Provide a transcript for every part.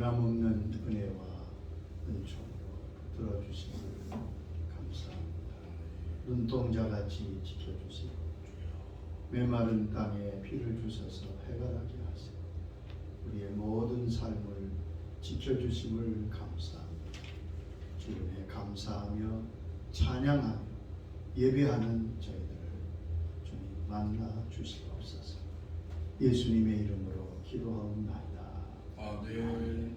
변함없는 은혜와 은총으로 붙들어 주심을 감사합니다. 눈동자같이 지켜주시고 메마른 땅에 비를 주셔서 해가 나게 하시고 우리의 모든 삶을 지켜주심을 감사합니다. 주님의 감사하며 찬양하며 예배하는 저희들을 주님 만나 주시옵소서. 예수님의 이름으로 기도하옵나이다. 아멘.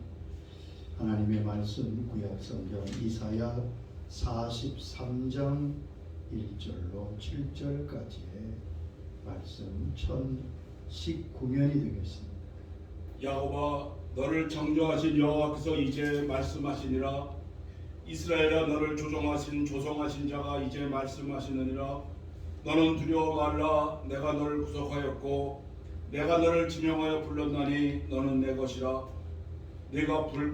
하나님의 말씀 구약 성경 이사야 43장 1절로 7절까지의 말씀 1019면이 되겠습니다. 야곱아, 너를 창조하신 여호와께서 이제 말씀하시니라. 이스라엘아, 너를 조성하신 자가 이제 말씀하시느니라. 너는 두려워 말라. 내가 너를 구속하였고 내가 너를 지명하여 불렀나니 너는 내 것이라. 내가 물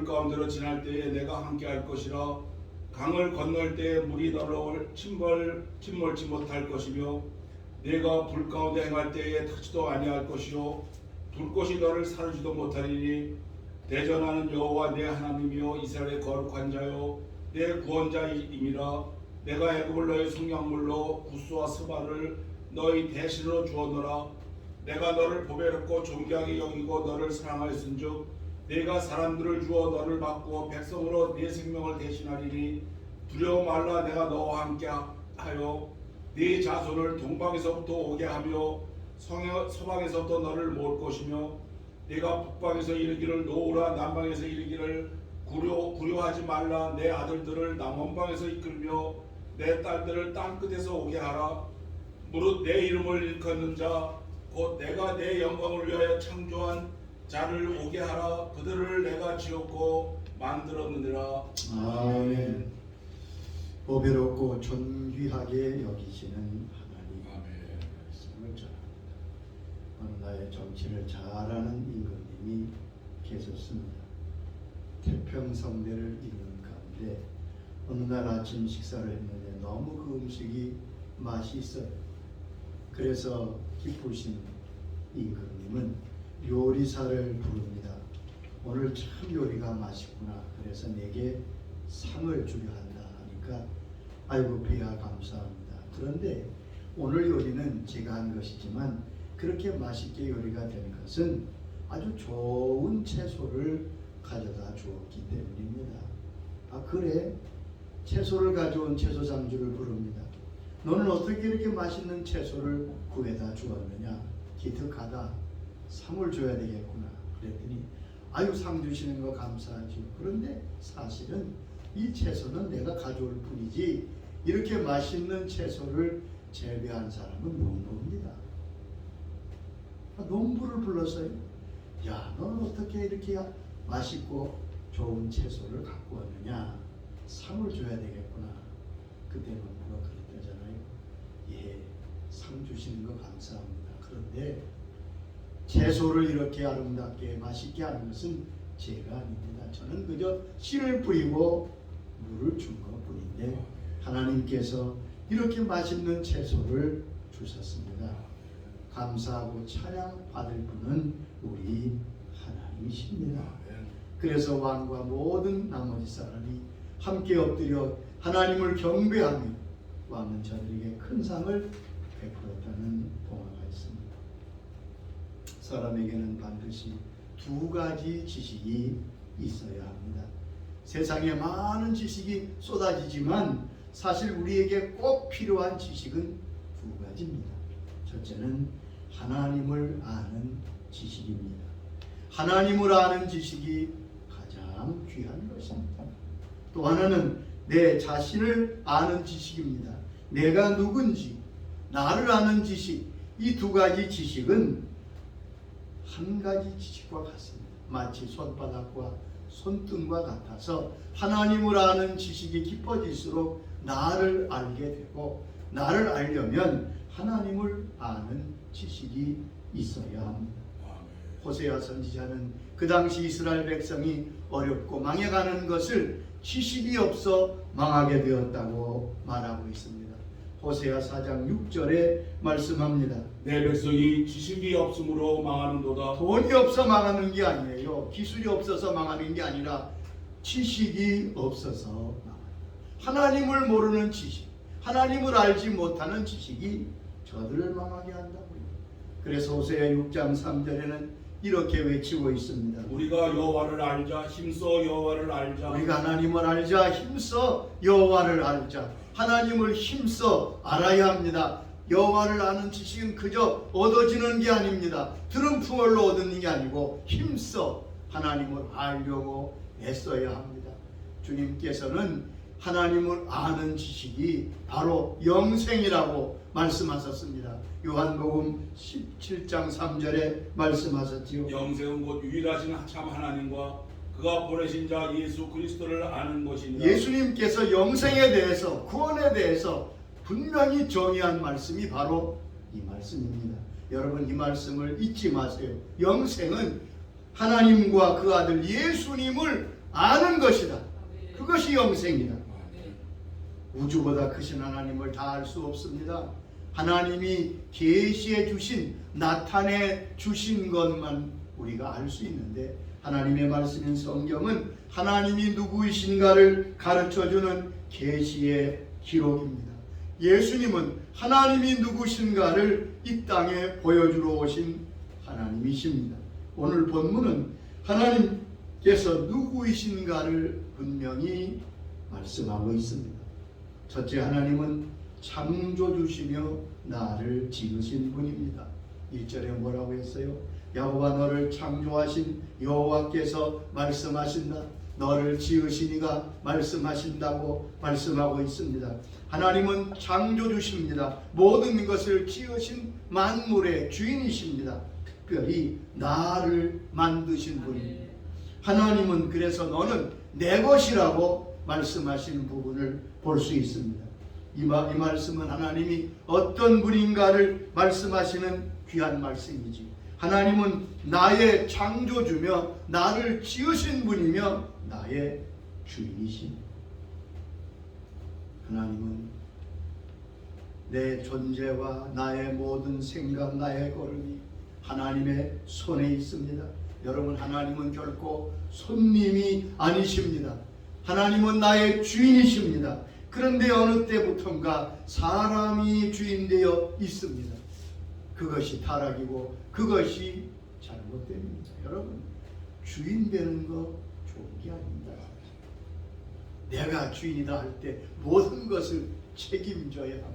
가운데로 지날 때에 내가 함께할 것이라. 강을 건널 때에 물이 너를 침몰치 못할 것이며 내가 불 가운데 행할 때에 타지도 아니할 것이요 불꽃이 너를 사르지도 못하리니 대전하는 여호와 내 하나님이요 이스라엘의 거룩한 자요 내 구원자임이라. 내가 애굽을 너의 성량물로 구스와 스바를 너희 대신으로 주었노라. 내가 너를 보배롭고 존귀하게 여기고 너를 사랑하였은즉 내가 사람들을 주어 너를 바꾸어 백성으로 내 생명을 대신하리니 두려워 말라. 내가 너와 함께하여 네 자손을 동방에서부터 오게 하며 서방에서부터 너를 모을 것이며 네가 북방에서 이르기를 놓으라. 남방에서 이르기를 구려하지 말라. 내 아들들을 남원방에서 이끌며 내 딸들을 땅끝에서 오게 하라. 무릇 내 이름을 일컫는 자 곧 내가 내 영광을 위하여 창조한 자를 오게 하라. 그들을 내가 지었고 만들었느니라. 아멘. 보배롭고 존귀하게 여기시는 하나님 말씀을 전합니다. 어느 나의 정치를 잘 아는 임금님이 계셨습니다. 태평성대를 이루는 가운데 어느 날 아침 식사를 했는데 너무 그 음식이 맛이 있어요. 그래서 기쁘신 임금님은 요리사를 부릅니다. 오늘 참 요리가 맛있구나. 그래서 내게 상을 주려 한다 하니까 아이고 비야 감사합니다. 그런데 오늘 요리는 제가 한 것이지만 그렇게 맛있게 요리가 된 것은 아주 좋은 채소를 가져다 주었기 때문입니다. 아 그래? 채소를 가져온 채소장주를 부릅니다. 너는 어떻게 이렇게 맛있는 채소를 구해다 주었느냐? 기특하다. 상을 줘야 되겠구나. 그랬더니 아유 상 주시는 거 감사하죠. 그런데 사실은 이 채소는 내가 가져올 뿐이지 이렇게 맛있는 채소를 재배한 사람은 농부입니다. 농부를 불렀어요. 야 너는 어떻게 이렇게 맛있고 좋은 채소를 갖고 왔느냐? 상을 줘야 되겠구나. 그때 농부가 그랬다잖아요. 예, 상 주시는 거 감사합니다. 그런데 채소를 이렇게 아름답게 맛있게 하는 것은 제가 아닙니다. 저는 그저 씨를 뿌리고 물을 준 것뿐인데 하나님께서 이렇게 맛있는 채소를 주셨습니다. 감사하고 찬양 받을 분은 우리 하나님이십니다. 그래서 왕과 모든 나머지 사람이 함께 엎드려 하나님을 경배하며 왕은 저들에게 큰 상을 베풀었다는 동화가 있습니다. 사람에게는 반드시 두 가지 지식이 있어야 합니다. 세상에 많은 지식이 쏟아지지만 사실 우리에게 꼭 필요한 지식은 두 가지입니다. 첫째는 하나님을 아는 지식입니다. 하나님을 아는 지식이 가장 귀한 것입니다. 또 하나는 내 자신을 아는 지식입니다. 내가 누군지 나를 아는 지식, 이 두 가지 지식은 한 가지 지식과 같습니다. 마치 손바닥과 손등과 같아서 하나님을 아는 지식이 깊어질수록 나를 알게 되고 나를 알려면 하나님을 아는 지식이 있어야 합니다. 호세아 선지자는 그 당시 이스라엘 백성이 어렵고 망해가는 것을 지식이 없어 망하게 되었다고 말하고 있습니다. 호세아 4장 6절에 말씀합니다. 내 백성이 지식이 없으므로 망하는도다. 돈이 없어 망하는 게 아니에요. 기술이 없어서 망하는 게 아니라 지식이 없어서 망합니다. 하나님을 모르는 지식, 하나님을 알지 못하는 지식이 저들을 망하게 한다고요. 그래서 호세아 6장 3절에는 이렇게 외치고 있습니다. 우리가 여호와를 알자, 힘써 여호와를 알자. 우리가 하나님을 알자, 힘써 여호와를 알자. 하나님을 힘써 알아야 합니다. 여호와를 아는 지식은 그저 얻어지는 게 아닙니다. 들은 풍월로 얻는 게 아니고 힘써 하나님을 알려고 애써야 합니다. 주님께서는 하나님을 아는 지식이 바로 영생이라고 말씀하셨습니다. 요한복음 17장 3절에 말씀하셨지요. 영생은 곧 유일하신 참 하나님과 그가 보내신 자 예수 그리스도를 아는 것이니라. 예수님께서 영생에 대해서, 구원에 대해서 분명히 정의한 말씀이 바로 이 말씀입니다. 여러분, 이 말씀을 잊지 마세요. 영생은 하나님과 그 아들 예수님을 아는 것이다. 그것이 영생이다. 우주보다 크신 하나님을 다 알 수 없습니다. 하나님이 계시해 주신, 나타내 주신 것만 우리가 알 수 있는데, 하나님의 말씀인 성경은 하나님이 누구이신가를 가르쳐주는 계시의 기록입니다. 예수님은 하나님이 누구신가를 이 땅에 보여주러 오신 하나님이십니다. 오늘 본문은 하나님께서 누구이신가를 분명히 말씀하고 있습니다. 첫째, 하나님은 창조주시며 나를 지으신 분입니다. 1절에 뭐라고 했어요? 여호와 너를 창조하신 여호와께서 말씀하신다. 너를 지으신 이가 말씀하신다고 말씀하고 있습니다. 하나님은 창조주십니다. 모든 것을 지으신 만물의 주인이십니다. 특별히 나를 만드신 분입니다. 하나님은 그래서 너는 내 것이라고 말씀하신 부분을 볼 수 있습니다. 이 말씀은 하나님이 어떤 분인가를 말씀하시는 귀한 말씀이지. 하나님은 나의 창조주며 나를 지으신 분이며 나의 주인이십니다. 하나님은 내 존재와 나의 모든 생각, 나의 걸음이 하나님의 손에 있습니다. 여러분, 하나님은 결코 손님이 아니십니다. 하나님은 나의 주인이십니다. 그런데 어느 때부턴가 사람이 주인되어 있습니다. 그것이 타락이고 그것이 잘못됩니다. 여러분, 주인 되는 거 좋은 게 아닙니다. 내가 주인이다 할 때 모든 것을 책임져야 합니다.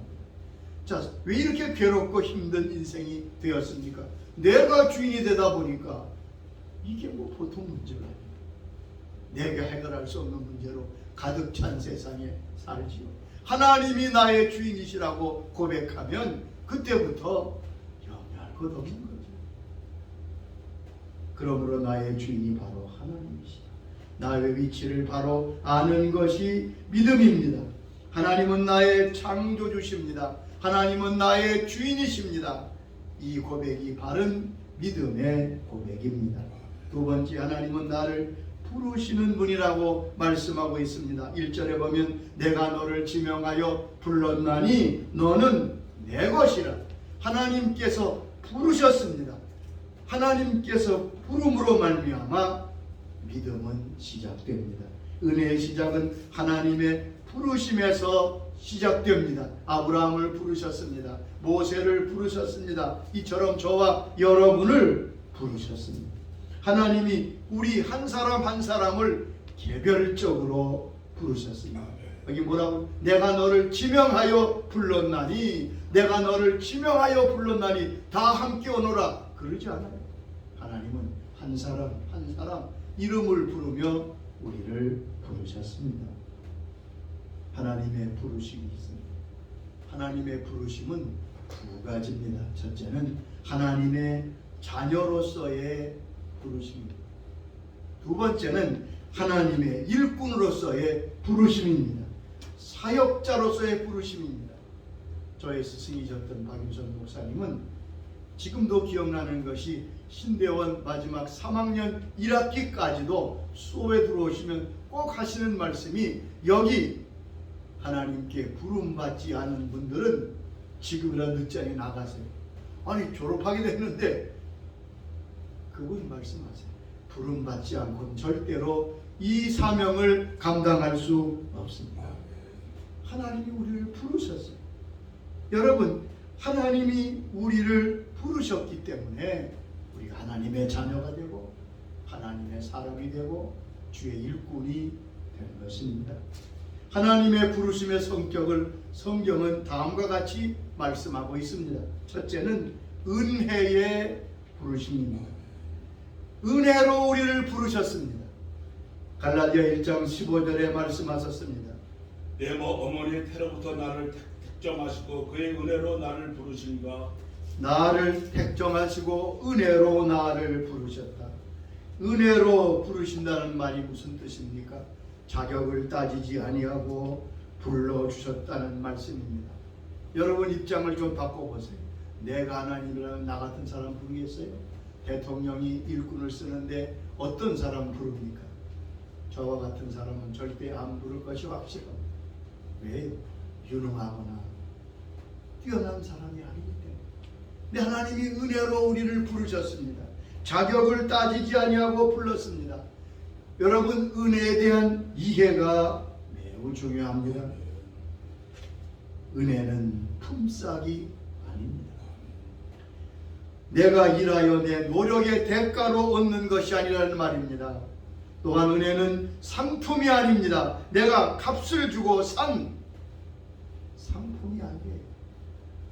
자, 왜 이렇게 괴롭고 힘든 인생이 되었습니까? 내가 주인이 되다 보니까 이게 뭐 보통 문제가 아닙니다. 내가 해결할 수 없는 문제로 가득 찬 세상에 살지요. 하나님이 나의 주인이시라고 고백하면 그때부터 염려할 것 없는 거죠. 그러므로 나의 주인이 바로 하나님이시다. 나의 위치를 바로 아는 것이 믿음입니다. 하나님은 나의 창조주십니다. 하나님은 나의 주인이십니다. 이 고백이 바른 믿음의 고백입니다. 두 번째, 하나님은 나를 부르시는 분이라고 말씀하고 있습니다. 1절에 보면 내가 너를 지명하여 불렀나니 너는 내 것이라. 하나님께서 부르셨습니다. 하나님께서 부름으로 말미암아 믿음은 시작됩니다. 은혜의 시작은 하나님의 부르심에서 시작됩니다. 아브라함을 부르셨습니다. 모세를 부르셨습니다. 이처럼 저와 여러분을 부르셨습니다. 하나님이 우리 한 사람 한 사람을 개별적으로 부르셨습니다. 여기 뭐라고? 내가 너를 지명하여 불렀나니, 내가 너를 지명하여 불렀나니 다 함께 오너라. 그러지 않아요. 하나님은 한 사람 한 사람 이름을 부르며 우리를 부르셨습니다. 하나님의 부르심이 있습니다. 하나님의 부르심은 두 가지입니다. 첫째는 하나님의 자녀로서의 부르심입니다. 두 번째는 하나님의 일꾼으로서의 부르심입니다. 사역자로서의 부르심입니다. 저의 스승이셨던 박유선 목사님은 지금도 기억나는 것이 신대원 마지막 3학년 1학기까지도 수업에 들어오시면 꼭 하시는 말씀이 여기 하나님께 부름받지 않은 분들은 지금이라 늦장에 나가세요. 아니 졸업하게 됐는데 그분 말씀하세요. 부름받지 않고는 절대로 이 사명을 감당할 수 없습니다. 하나님이 우리를 부르셨어요. 여러분, 하나님이 우리를 부르셨기 때문에 우리가 하나님의 자녀가 되고 하나님의 사람이 되고 주의 일꾼이 되는 것입니다. 하나님의 부르심의 성격을 성경은 다음과 같이 말씀하고 있습니다. 첫째는 은혜의 부르심입니다. 은혜로 우리를 부르셨습니다. 갈라디아 1장 15절에 말씀하셨습니다. 내 어머니의 태로부터 나를 택정하시고 그의 은혜로 나를 부르시니가. 나를 택정하시고 은혜로 나를 부르셨다. 은혜로 부르신다는 말이 무슨 뜻입니까? 자격을 따지지 아니하고 불러주셨다는 말씀입니다. 여러분 입장을 좀 바꿔보세요. 내가 하나님이라면 나 같은 사람 부르겠어요? 대통령이 일꾼을 쓰는데 어떤 사람 부릅니까? 저와 같은 사람은 절대 안 부를 것이 확실합니다. 왜요? 유능하거나 뛰어난 사람이 아니기 때문에. 근데 하나님이 은혜로 우리를 부르셨습니다. 자격을 따지지 아니하고 불렀습니다. 여러분 은혜에 대한 이해가 매우 중요합니다. 은혜는 품삯이 아닙니다. 내가 일하여 내 노력의 대가로 얻는 것이 아니라는 말입니다. 또한 은혜는 상품이 아닙니다. 내가 값을 주고 산 상품이 아니에요.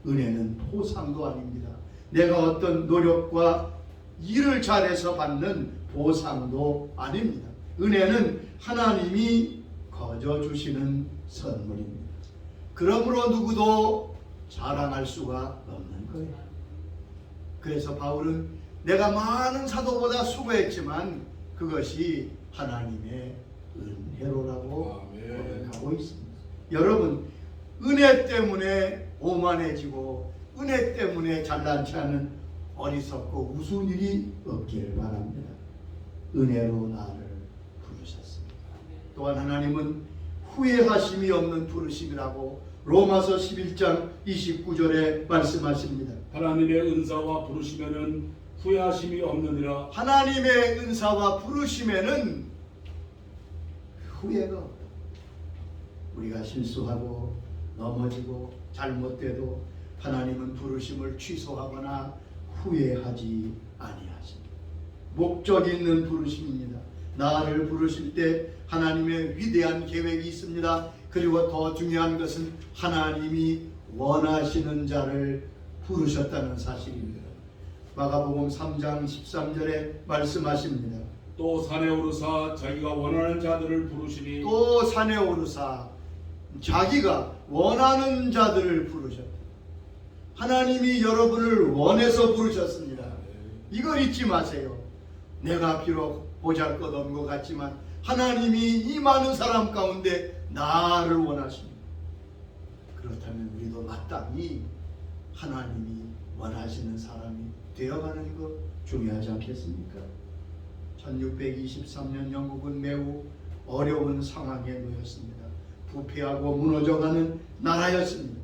은혜는 보상도 아닙니다. 내가 어떤 노력과 일을 잘해서 받는 보상도 아닙니다. 은혜는 하나님이 거저 주시는 선물입니다. 그러므로 누구도 자랑할 수가 없는 거예요. 그래서 바울은 내가 많은 사도보다 수고했지만 그것이 하나님의 은혜로라고 고백하고 있습니다. 여러분 은혜 때문에 오만해지고 은혜 때문에 잘난치 않은 어리석고 우스운 일이 없기를 바랍니다. 은혜로 나를 부르셨습니다. 또한 하나님은 후회하심이 없는 부르심이라고 로마서 11장 29절에 말씀하십니다. 하나님의 은사와 부르시면은 후회하심이 없느니라. 하나님의 은사와 부르심에는 후회가 없다. 우리가 실수하고 넘어지고 잘못돼도 하나님은 부르심을 취소하거나 후회하지 아니하십니다. 목적 있는 부르심입니다. 나를 부르실 때 하나님의 위대한 계획이 있습니다. 그리고 더 중요한 것은 하나님이 원하시는 자를 부르셨다는 사실입니다. 마가복음 3장 13절에 말씀하십니다. 또 산에 오르사 자기가 원하는 자들을 부르시니. 또 산에 오르사 자기가 원하는 자들을 부르셨다. 하나님이 여러분을 원해서 부르셨습니다. 이걸 잊지 마세요. 내가 비록 보잘것없는 것 같지만 하나님이 이 많은 사람 가운데 나를 원하십니다. 그렇다면 우리도 마땅히 하나님이 원하시는 사람이 되어가는 것 중요하지 않겠습니까? 1623년 영국은 매우 어려운 상황에 놓였습니다. 부패하고 무너져가는 나라였습니다.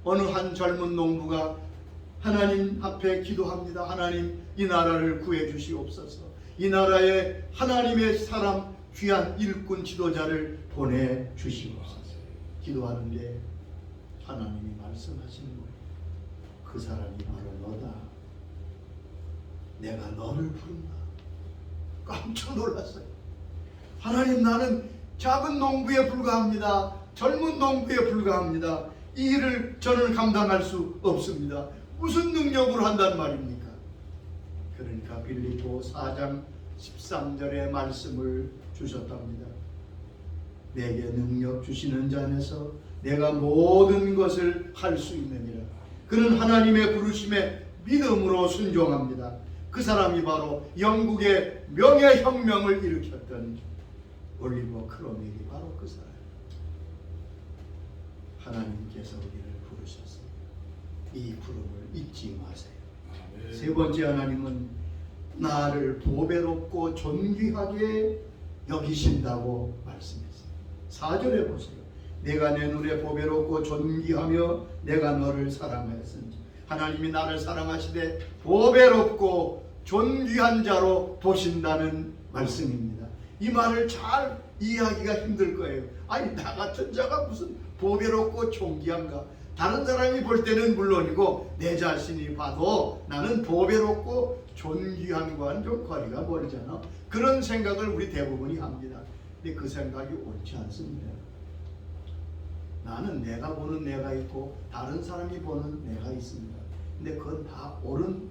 어느 한 젊은 농부가 하나님 앞에 기도합니다. 하나님 이 나라를 구해 주시옵소서. 이 나라에 하나님의 사람 귀한 일꾼 지도자를 보내 주시옵소서. 기도하는데 하나님이 말씀하시는 거예요. 그 사람이 바로 너다. 내가 너를 부른다. 깜짝 놀랐어요. 하나님 나는 작은 농부에 불과합니다. 젊은 농부에 불과합니다. 이 일을 저는 감당할 수 없습니다. 무슨 능력으로 한단 말입니까? 그러니까 빌립보 4장 13절의 말씀을 주셨답니다. 내게 능력 주시는 자 안에서 내가 모든 것을 할 수 있느니라. 그는 하나님의 부르심에 믿음으로 순종합니다. 그 사람이 바로 영국의 명예혁명을 일으켰던 올리버 크롬웰이 바로 그 사람. 하나님께서 우리를 부르셨습니다. 이 부름을 잊지 마세요. 세 번째, 하나님은 나를 보배롭고 존귀하게 여기신다고 말씀했어요. 4절에 보세요. 내가 내 눈에 보배롭고 존귀하며 내가 너를 사랑하였은지. 하나님이 나를 사랑하시되 보배롭고 존귀한 자로 보신다는 말씀입니다. 이 말을 잘 이해하기가 힘들 거예요. 아니, 나 같은 자가 무슨 보배롭고 존귀한가? 다른 사람이 볼 때는 물론이고 내 자신이 봐도 나는 보배롭고 존귀한과는 좀 거리가 멀잖아. 그런 생각을 우리 대부분이 합니다. 근데 그 생각이 옳지 않습니다. 나는 내가 보는 내가 있고 다른 사람이 보는 내가 있습니다. 근데 그건 다 옳은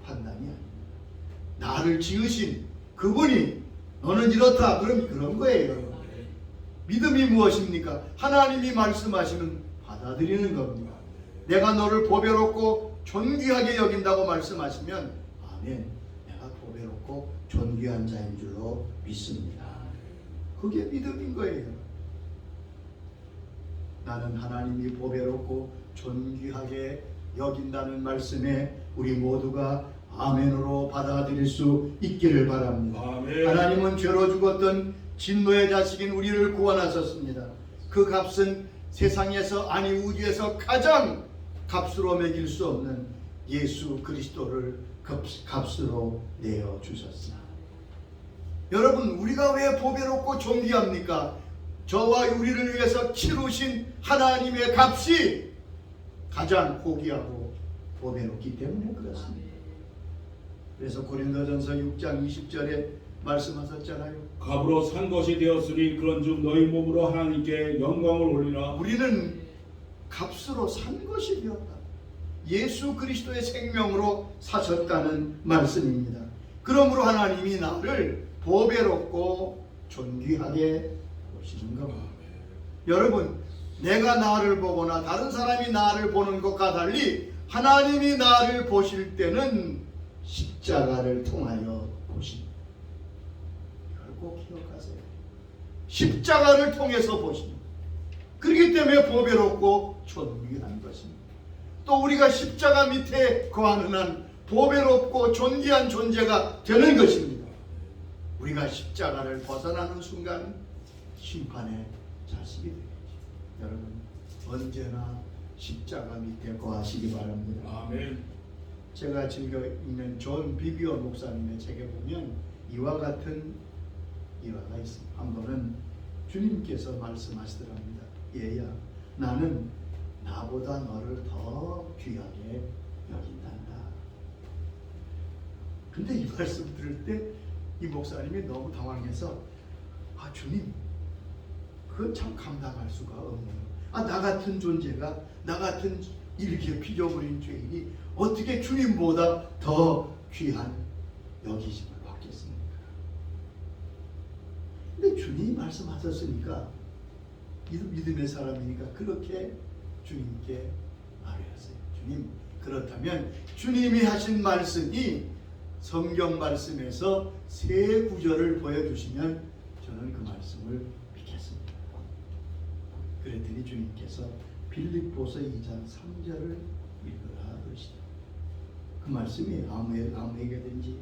판단이 아닙니다. 나를 지으신 그분이 너는 이렇다 그럼 그런 거예요. 믿음이 무엇입니까? 하나님이 말씀하시면 받아들이는 겁니다. 내가 너를 보배롭고 존귀하게 여긴다고 말씀하시면 아멘, 내가 보배롭고 존귀한 자인 줄로 믿습니다. 그게 믿음인 거예요. 나는 하나님이 보배롭고 존귀하게 여긴다는 말씀에 우리 모두가 아멘으로 받아들일 수 있기를 바랍니다. 아멘. 하나님은 죄로 죽었던 진노의 자식인 우리를 구원하셨습니다. 그 값은 세상에서 아니 우주에서 가장 값으로 매길 수 없는 예수 그리스도를 값으로 내어 주셨습니다. 여러분, 우리가 왜 보배롭고 존귀합니까? 저와 우리를 위해서 치르신 하나님의 값이 가장 고귀하고 보배롭기 때문에 그렇습니다. 그래서 고린도전서 6장 20절에 말씀하셨잖아요. 값으로 산 것이 되었으니 그런즉 너희 몸으로 하나님께 영광을 올리라. 우리는 값으로 산 것이 되었다. 예수 그리스도의 생명으로 사셨다는 말씀입니다. 그러므로 하나님이 나를 보배롭고 존귀하게 보시는 겁니다. 여러분, 내가 나를 보거나 다른 사람이 나를 보는 것과 달리 하나님이 나를 보실 때는 십자가를 통하여 보십니다. 이걸 꼭 기억하세요. 십자가를 통해서 보십니다. 그렇기 때문에 보배롭고 존귀한 것입니다. 또 우리가 십자가 밑에 거하는 한 보배롭고 존귀한 존재가 되는 것입니다. 우리가 십자가를 벗어나는 순간 심판의 자식이 되겠죠. 여러분, 언제나 십자가 밑에 거하시기 바랍니다. 아멘. 제가 즐겨 읽는 존 비비어 목사님의 책에 보면 이와 같은 일화가 있습니다. 한 번은 주님께서 말씀하시더랍니다. 얘야, 나는 나보다 너를 더 귀하게 여긴단다. 근데 이 말씀 들을 때 이 목사님이 너무 당황해서 아, 주님, 그건 참 감당할 수가 없네요. 아, 나 같은 존재가, 나 같은 이렇게 빚어버린 죄인이 어떻게 주님보다 더 귀한 여기심을 받겠습니까? 근데 주님이 말씀하셨으니까 믿음의 사람이니까 그렇게 주님께 말했어요. 주님, 그렇다면 주님이 하신 말씀이 성경 말씀에서 세 구절을 보여주시면 저는 그 말씀을 믿겠습니다. 그랬더니 주님께서 빌립보서 2장 3절을 읽으라 그러시죠. 그 말씀이 아무에게든지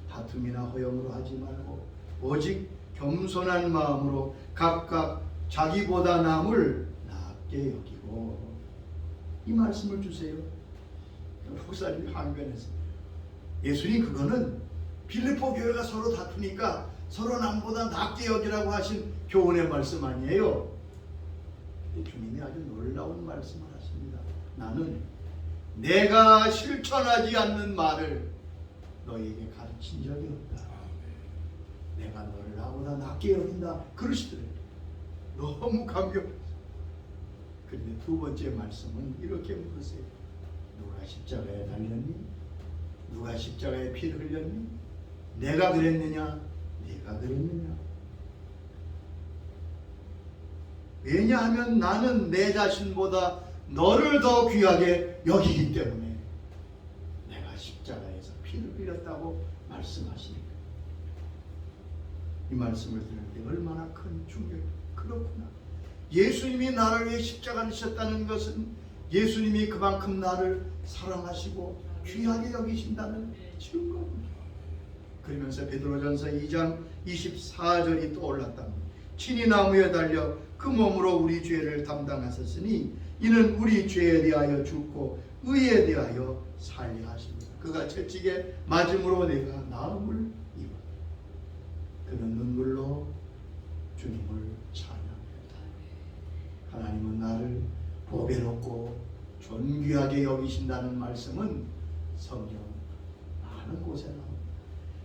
다툼이나 허용으로 하지 말고 오직 겸손한 마음으로 각각 자기보다 남을 낫게 여기고, 이 말씀을 주세요. 목사님이 항변했어요. 예수님, 그거는 빌립보 교회가 서로 다투니까 서로 남보다 낫게 여기라고 하신 교훈의 말씀 아니에요. 주님이 아주 놀라운 말씀을 하십니다. 나는 내가 실천하지 않는 말을 너희에게 가르친 적이 없다. 내가 너를 나보다 낫게 여긴다 그러시더래요. 너무 감격했어요. 그런데 두 번째 말씀은 이렇게 물으세요. 누가 십자가에 달렸니? 누가 십자가에 피를 흘렸니? 내가 그랬느냐? 네가 그랬느냐? 왜냐하면 나는 내 자신보다 너를 더 귀하게 여기기 때문에 내가 십자가에서 피를 흘렸다고 말씀하시니까. 이 말씀을 들을 때 얼마나 큰 충격이. 그렇구나. 예수님이 나를 위해 십자가를 지셨다는 것은 예수님이 그만큼 나를 사랑하시고 귀하게 여기신다는 증거입니다. 그러면서 베드로전서 2장 24절이 떠올랐답니다. 친히 나무에 달려 그 몸으로 우리 죄를 담당하셨으니 이는 우리 죄에 대하여 죽고 의에 대하여 살게 하십니다. 그가 채찍에 맞음으로 내가 나음을 입어. 그는 눈물로 주님을 찬양합니다. 하나님은 나를 보배롭고 존귀하게 여기신다는 말씀은 성경 많은 곳에 나옵니다.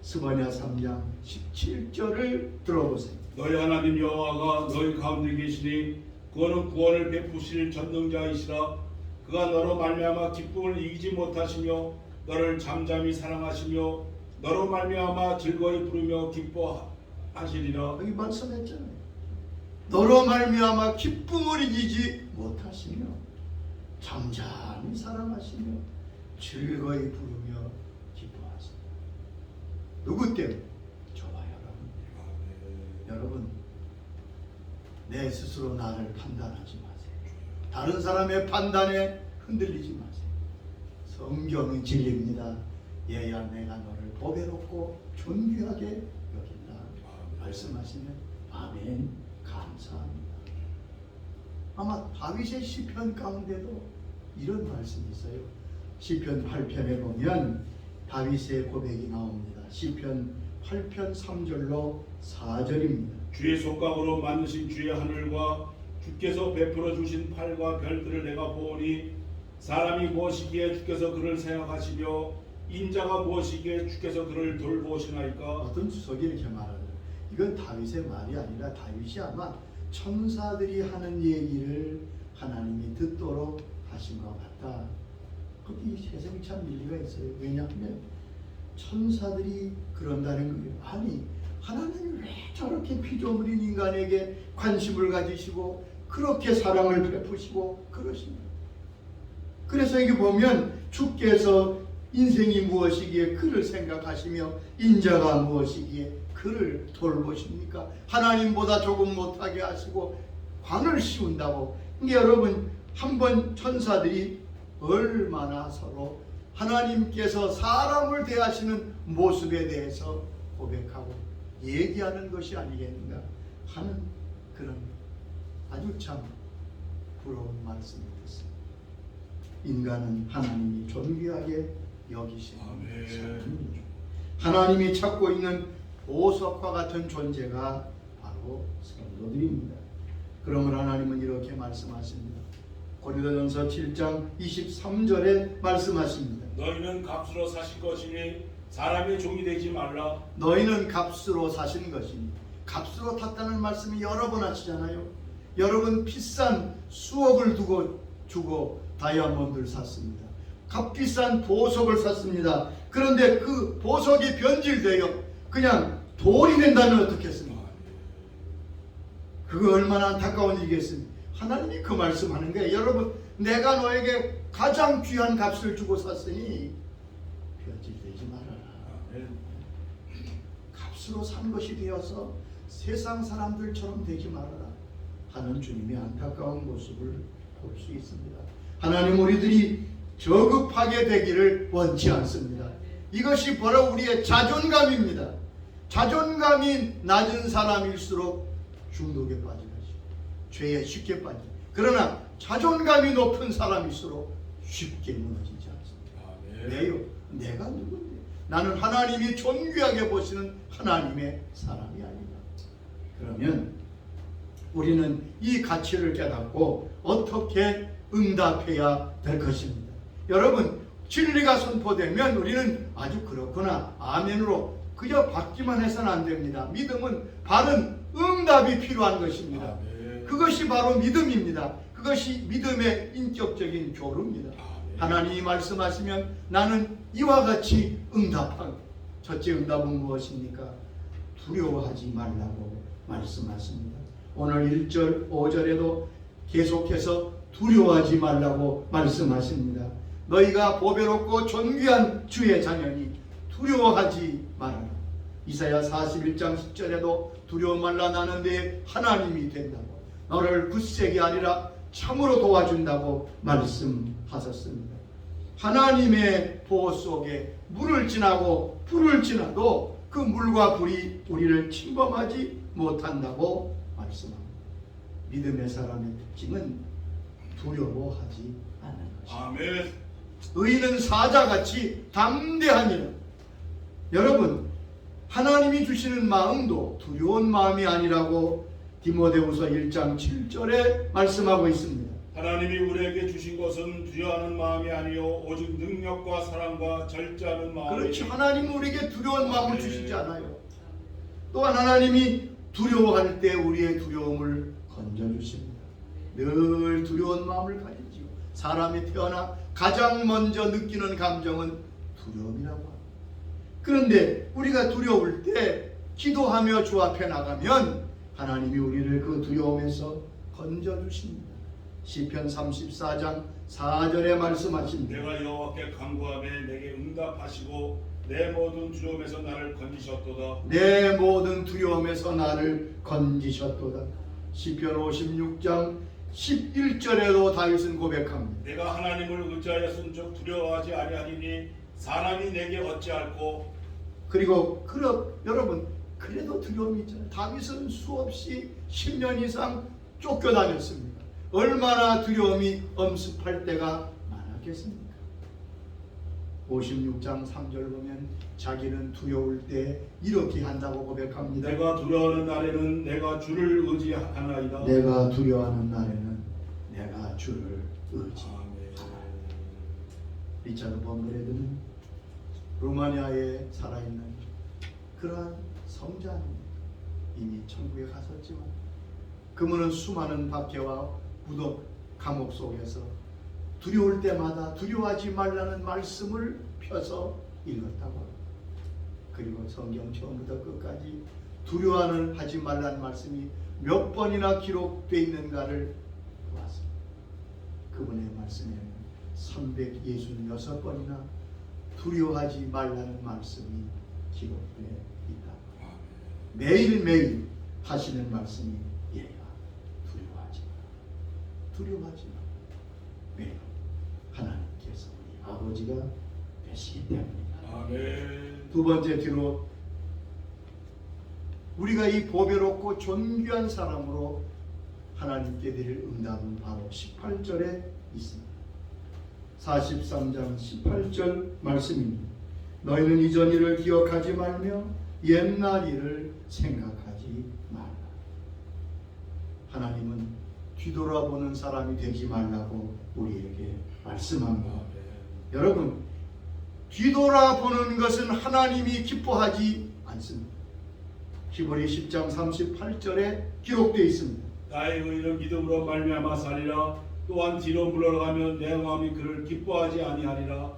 스바냐 3장 17절을 들어보세요. 너희 하나님 여호와가 너희 가운데 계시니 그는 구원을 베푸실 전능자이시라. 그가 너로 말미암아 기쁨을 이기지 못하시며 너를 잠잠히 사랑하시며 너로 말미암아 즐거이 부르며 기뻐하시리라. 여기 말씀했잖아요. 너로 말미암아 기쁨을 이기지 못하시며 잠잠히 사랑하시며 즐거이 부르며 기뻐하시며. 누구 때문에? 저와 여러분. 여러분, 내 스스로 나를 판단하지 마세요. 다른 사람의 판단에 흔들리지 마세요. 성경은 진리입니다. 얘야 내가 너를 보배롭고 존귀하게 여긴다 말씀하시면 아멘 감사합니다. 아마 다윗의 시편 가운데도 이런 말씀이 있어요. 시편 8편에 보면 다윗의 고백이 나옵니다. 시편 8편 3절로 4절입니다. 주의 손각으로 만드신 주의 하늘과 주께서 베풀어 주신 팔과 별들을 내가 보오니 사람이 무엇이기에 주께서 그를 생각하시며 인자가 무엇이기에 주께서 그를 돌보시나이까. 어떤 주석이 이렇게 말하죠. 이건 다윗의 말이 아니라 다윗이 아마 천사들이 하는 얘기를 하나님이 듣도록 하신 것 같다. 이 세상이 참 일리가 있어요. 왜냐하면 천사들이 그런다는 거예요. 아니 하나님이 왜 저렇게 피조물인 인간에게 관심을 가지시고 그렇게 사랑을 베푸시고 그러십니까? 그래서 여기 보면 주께서 인생이 무엇이기에 그를 생각하시며 인자가 무엇이기에 그를 돌보십니까? 하나님보다 조금 못하게 하시고 관을 씌운다고. 그러니까 여러분 한번 천사들이 얼마나 서로 하나님께서 사람을 대하시는 모습에 대해서 고백하고 얘기하는 것이 아니겠는가 하는 그런 아주 참 부러운 말씀이 됐습니다. 인간은 하나님이 존귀하게 여기시는 사람입니다. 하나님이 찾고 있는 보석과 같은 존재가 바로 성도들입니다. 그러므로 하나님은 이렇게 말씀하십니다. 고린도전서 7장 23절에 말씀하십니다. 너희는 값으로 사신 것이니 사람의 종이 되지 말라. 너희는 값으로 사신 것이니. 값으로 탔다는 말씀이 여러 번 하시잖아요. 여러분 비싼 수억을 주고 다이아몬드를 샀습니다. 값비싼 보석을 샀습니다. 그런데 그 보석이 변질되어 그냥 돌이 된다면 어떻겠습니까? 그거 얼마나 안타까운 일이겠습니까? 하나님이 그 말씀하는 거예요. 여러분 내가 너에게 가장 귀한 값을 주고 샀으니 변질되지 말아라. 값으로 산 것이 되어서 세상 사람들처럼 되지 말아라 하는 주님의 안타까운 모습을 볼 수 있습니다. 하나님 우리들이 저급하게 되기를 원치 않습니다. 이것이 바로 우리의 자존감입니다. 자존감이 낮은 사람일수록 중독에 빠지죠. 죄에 쉽게 빠지죠. 그러나 자존감이 높은 사람일수록 쉽게 무너지지 않습니다. 왜요? 내가 누군데? 나는 하나님이 존귀하게 보시는 하나님의 사람이 아니다. 그러면 우리는 이 가치를 깨닫고 어떻게 응답해야 될 것입니다. 여러분 진리가 선포되면 우리는 아주 그렇구나 아멘으로 그저 받기만 해서는 안 됩니다. 믿음은 바른 응답이 필요한 것입니다. 그것이 바로 믿음입니다. 그것이 믿음의 인격적인 교류입니다. 하나님이 말씀하시면 나는 이와 같이 응답하고. 첫째 응답은 무엇입니까? 두려워하지 말라고 말씀하십니다. 오늘 1절 5절에도 계속해서 두려워하지 말라고 말씀하십니다. 너희가 보배롭고 존귀한 주의 자녀니 두려워하지 말아라. 이사야 41장 10절에도 두려워 말라 나는 내 하나님이 된다고 너를 굳세게 아니라 참으로 도와준다고 말씀하셨습니다. 하나님의 보호 속에 물을 지나고 불을 지나도 그 물과 불이 우리를 침범하지 못한다고 말씀합니다. 믿음의 사람의 특징은 두려워하지 않는 것입니다. 아멘. 의인은 사자같이 담대하니라. 여러분, 하나님이 주시는 마음도 두려운 마음이 아니라고 디모데후서 1장 7절에 말씀하고 있습니다. 하나님이 우리에게 주신 것은 두려워하는 마음이 아니요 오직 능력과 사랑과 절제하는 마음이. 그렇죠. 하나님은 우리에게 두려운 마음을 주시지 않아요. 또한 하나님이 두려워할 때 우리의 두려움을 건져주십니다. 늘 두려운 마음을 가지지요. 사람이 태어나 가장 먼저 느끼는 감정은 두려움이라고 합니다. 그런데 우리가 두려울 때 기도하며 주 앞에 나가면 하나님이 우리를 그 두려움에서 건져주십니다. 시편 34장 4절에 말씀하십니다. 내가 여호와께 간구하매 내게 응답하시고 내 모든 두려움에서 나를 건지셨도다. 내 모든 두려움에서 나를 건지셨도다. 시편 56장 11절에도 다윗은 고백합니다. 내가 하나님을 의지하였은즉 두려워하지 아니하리니 사람이 내게 어찌할꼬. 그리고 여러분 그래도 두려움이 있잖아요. 다윗은 수없이 10년 이상 쫓겨다녔습니다. 얼마나 두려움이 엄습할 때가 많았겠습니까? 56장 3절 보면 자기는 두려울 때 이렇게 한다고 고백합니다. 내가 두려워하는 날에는 내가 주를 의지하나이다. 내가 두려워하는 날에는 내가 주를 의지하나이다. 리차드 범브레드는 루마니아에 살아있는 그러한 성자입니다. 이미 천국에 갔었지만 그분은 수많은 박해와 구독 감옥 속에서 두려울 때마다 두려워하지 말라는 말씀을 펴서 읽었다고 합니다. 그리고 성경 처음부터 끝까지 두려워는 하지 말라는 말씀이 몇 번이나 기록되어 있는가를 보았습니다. 그분의 말씀에는 366번이나 두려워하지 말라는 말씀이 기록되어 있다. 매일매일 하시는 말씀이 얘가 두려워하지 마라. 두려워하지 마라. 왜요? 하나님께서 우리 아버지가 되시기 때문입니다. 아멘. 두 번째 뒤로 우리가 이 보배롭고 존귀한 사람으로 하나님께 드릴 응답은 바로 18절에 있습니다. 43장 18절 말씀입니다. 너희는 이전 일을 기억하지 말며 옛날 일을 생각하지 말라. 하나님은 뒤돌아보는 사람이 되지 말라고 우리에게 말씀합니다. 여러분, 뒤돌아보는 것은 하나님이 기뻐하지 않습니다. 히브리 10장 38절에 기록되어 있습니다. 나의 의인은 믿음으로 말미암아 살리라. 또한 뒤로 물러가면 내 마음이 그를 기뻐하지 아니하리라.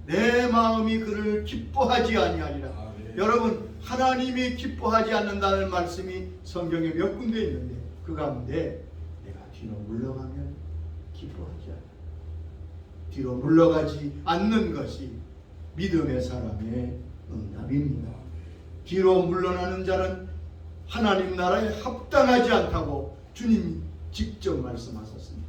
내 마음이 그를 기뻐하지 아니하리라. 아멘. 여러분, 하나님이 기뻐하지 않는다는 말씀이 성경에 몇 군데 있는데 그 가운데 내가 뒤로 물러가면 기뻐하지 않아. 뒤로 물러가지 않는 것이 믿음의 사람의 응답입니다. 뒤로 물러나는 자는 하나님 나라에 합당하지 않다고 주님이 직접 말씀하셨습니다.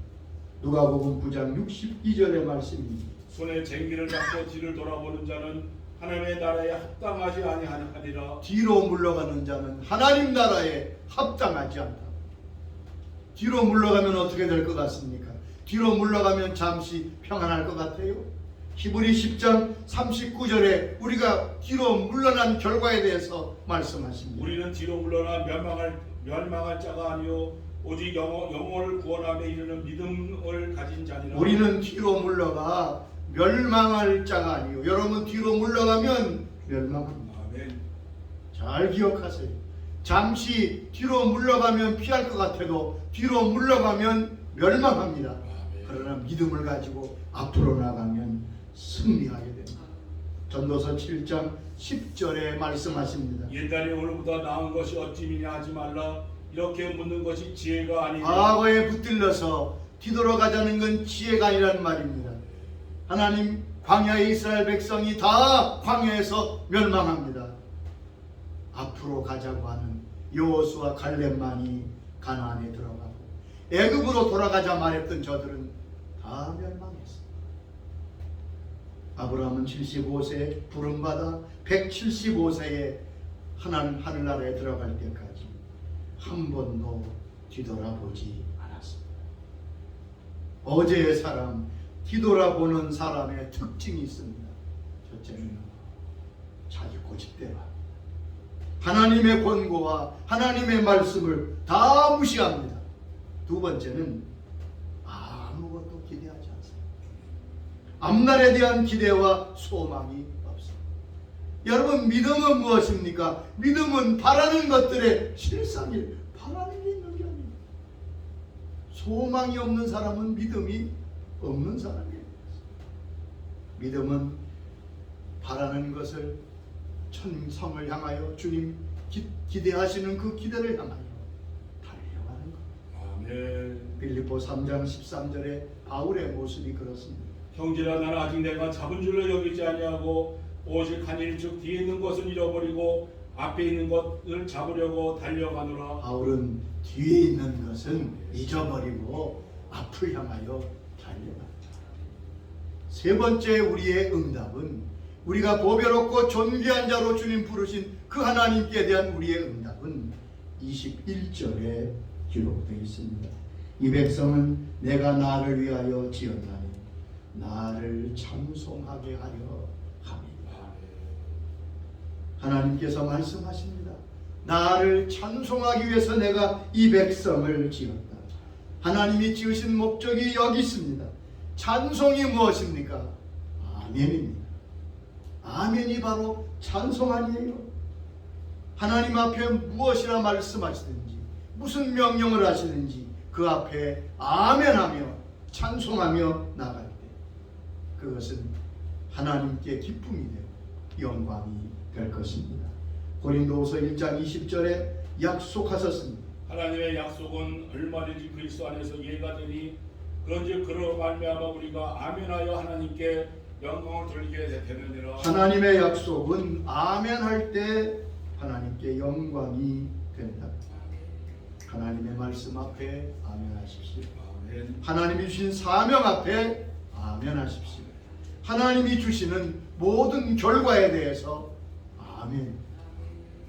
누가복음 9장 62절의 말씀입니다. 손에 쟁기를 잡고 뒤를 돌아보는 자는 하나님의 나라에 합당하지 아니하리라. 뒤로 물러가는 자는 하나님 나라에 합당하지 않다. 뒤로 물러가면 어떻게 될 것 같습니까? 뒤로 물러가면 잠시 평안할 것 같아요. 히브리 10장 39절에 우리가 뒤로 물러난 결과에 대해서 말씀하십니다. 우리는 뒤로 물러나 멸망할 자가 아니요 오직 영혼을 구원함에 이르는 믿음을 가진 자니라. 우리는 뒤로 물러가 멸망할 자가 아니요. 여러분, 뒤로 물러가면 멸망합니다. 아멘. 잘 기억하세요. 잠시 뒤로 물러가면 피할 것 같아도 뒤로 물러가면 멸망합니다. 그러나 믿음을 가지고 앞으로 나가면 승리하게 됩니다. 전도서 7장 10절에 말씀하십니다. 옛날에 오늘보다 나은 것이 어찌미냐 하지 말라. 이렇게 묻는 것이 지혜가 아니냐. 과거에 붙들려서 뒤돌아가자는 건 지혜가 아니라는 말입니다. 하나님, 광야의 이스라엘 백성이 다 광야에서 멸망합니다. 앞으로 가자고 하는 여호수아 갈렙만이 가나안에 들어가고 애굽으로 돌아가자 말했던 저들은 다 멸망했습니다. 아브라함은 75세 부름받아 175세에 하나님 하늘나라에 들어갈 때까지 한 번도 뒤돌아보지 않았습니다. 어제의 사람, 뒤돌아보는 사람의 특징이 있습니다. 첫째는 자기 고집대로 하나님의 권고와 하나님의 말씀을 다 무시합니다. 두 번째는 아무것도 기대하지 않습니다. 앞날에 대한 기대와 소망이 없습니다. 여러분, 믿음은 무엇입니까? 믿음은 바라는 것들의 실상이에요. 바라는 게 있는 게 아닙니다. 소망이 없는 사람은 믿음이 없는 사람이에요. 믿음은 바라는 것을 천성을 향하여 주님 기대하시는 그 기대를 향하여 달려가는 것. 아멘. 빌립보 3장 13절에 바울의 모습이 그렇습니다. 형제라, 나는 아직 내가 잡은 줄로 여기지 아니하고 오직 한 일 즉 뒤에 있는 것을 잃어버리고 앞에 있는 것을 잡으려고 달려가노라. 바울은 뒤에 있는 것은 잊어버리고 앞을 향하여 달려간다. 세 번째 우리의 응답은, 우리가 보배롭고 존귀한 자로 주님 부르신 그 하나님께 대한 우리의 응답은 21절에 기록되어 있습니다. 이 백성은 내가 나를 위하여 지었나니 나를 찬송하게 하려 함이다. 하나님께서 말씀하십니다. 나를 찬송하기 위해서 내가 이 백성을 지었다. 하나님이 지으신 목적이 여기 있습니다. 찬송이 무엇입니까? 아멘입니다. 아멘이 바로 찬송 아니에요. 하나님 앞에 무엇이라 말씀하시든지 무슨 명령을 하시든지 그 앞에 아멘하며 찬송하며 나갈 때 그것은 하나님께 기쁨이 되고 영광이 될 것입니다. 고린도후서 1장 20절에 약속하셨습니다. 하나님의 약속은 얼마든지 그리스도 안에서 이해가 되니 그런즉 그로 말미암아 우리가 아멘하여 하나님께 영광을 돌리게 되느니라. 하나님의 약속은 아멘할 때 하나님께 영광이 된다. 하나님의 말씀 앞에 아멘하십시오. 아멘. 하나님이 주신 사명 앞에 아멘하십시오. 하나님이 주시는 모든 결과에 대해서 아멘,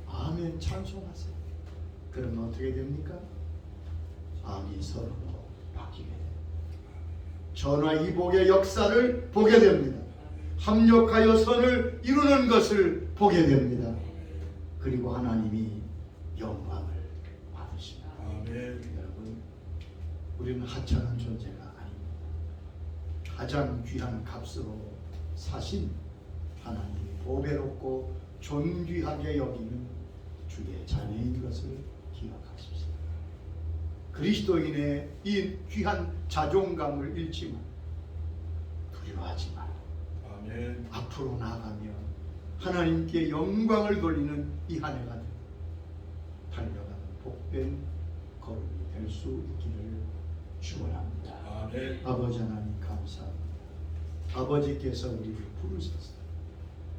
아멘 찬송하세요. 그러면 어떻게 됩니까? 암이 서로 바뀌게 됩니다. 전화이복의 역사를 보게 됩니다. 합력하여 선을 이루는 것을 보게 됩니다. 그리고 하나님이 영광을 받으십니다. 아멘. 여러분, 우리는 하찮은 존재가 아닙니다. 가장 귀한 값으로 사신 하나님이 보배롭고 존귀하게 여기는 주의 자녀인 것을 기억하십시오. 그리스도인의 이 귀한 자존감을 잃지 말고 두려워하지 말고 아멘. 앞으로 나아가며 하나님께 영광을 돌리는 이 한 해가 되고 달려가는 복된 걸음이 될 수 있기를 축원합니다. 아멘. 아버지 하나님 감사합니다. 아버지께서 우리를 부르셔서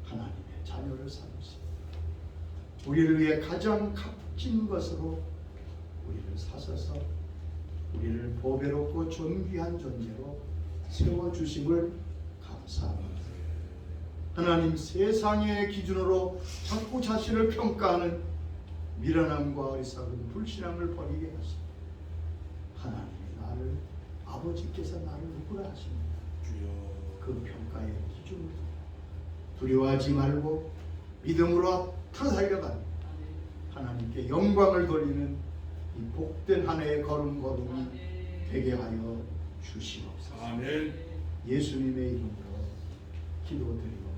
하나님의 자녀를 삼으시고 우리를 위해 가장 값진 것으로 우리를 사셔서 우리를 보배롭고 존귀한 존재로 세워주심을 감사합니다. 하나님, 세상의 기준으로 자꾸 자신을 평가하는 미련함과 어리석은 불신앙을 버리게 하시고 하나님이 나를, 아버지께서 나를 누구라 하십니다. 그 평가의 기준을 두려워하지 말고 믿음으로 앞으로 달려가는 하나님께 영광을 돌리는 이 복된 한 해의 걸음걸음이 되게 하여 주시옵소서. 아멘. 예수님의 이름으로 기도드리고